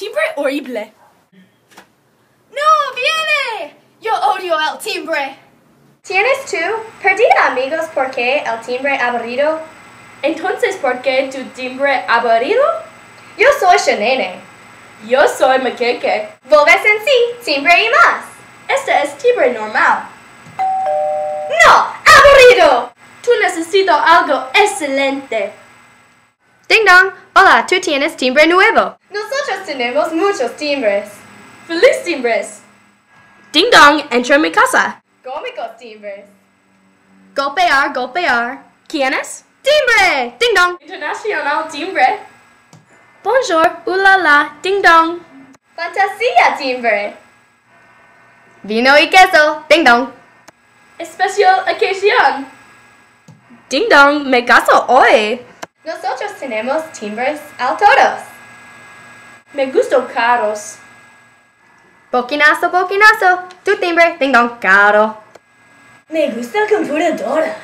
timbre horrible. ¡No viene! Yo odio el timbre. ¿Tienes tú perdida amigos porque el timbre aburrido? Entonces, ¿por qué tu timbre aburrido? Yo soy Shanene. Yo soy Maqueque. Volves en sí, timbre y más. Este es timbre normal. ¡No! ¡Aburrido! Tú necesitas algo excelente. Ding dong. Hola, tú tienes timbre nuevo. Nosotros tenemos muchos timbres. ¡Feliz timbres! Ding dong, entra en mi casa. Cómicos timbres. Golpear, golpear. ¿Quién es? ¡Timbre! Ding dong. Internacional timbre. Bonjour, ulala, ding dong. Fantasía timbre. Vino y queso. Ding dong. Especial ocasión. Ding dong, me caso hoy. Nosotros tenemos timbres a todos. Me gustan caros. Boquinazo, boquinazo. Tu timbre, ding dong, caro. Me gustan computadoras.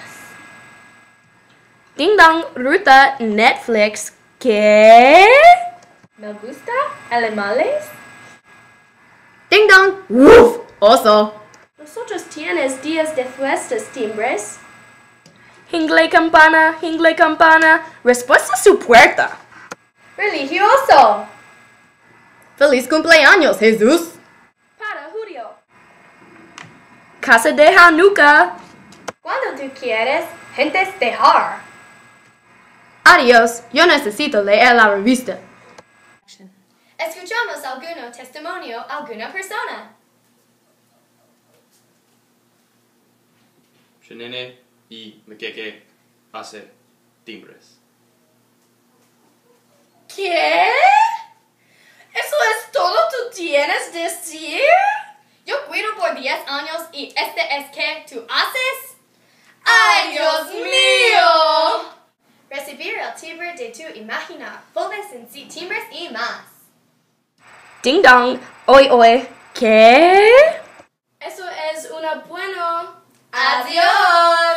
Ding dong, ruta Netflix. ¿Qué? Me gusta animales. Ding dong, woof, oso. Nosotros tienes días de fiestas timbres. Jingle campana, respuesta a su puerta. Religioso. Feliz cumpleaños, Jesús. Para Julio. Casa de Hanukkah. Cuando tú quieres, gentes dejar. Adiós, yo necesito leer la revista. Escuchamos algún testimonio, alguna persona. Shanene y Maqueque hace timbres. ¿Qué? ¿Eso es todo tú tienes que decir? Yo cuido por 10 años y este es que tú haces. ¡Ay, Dios mío! Recibir el timbre de tu imaginar. Volves en sí timbres y más. Ding dong, oi, ¿qué? Eso es una bueno. Adiós.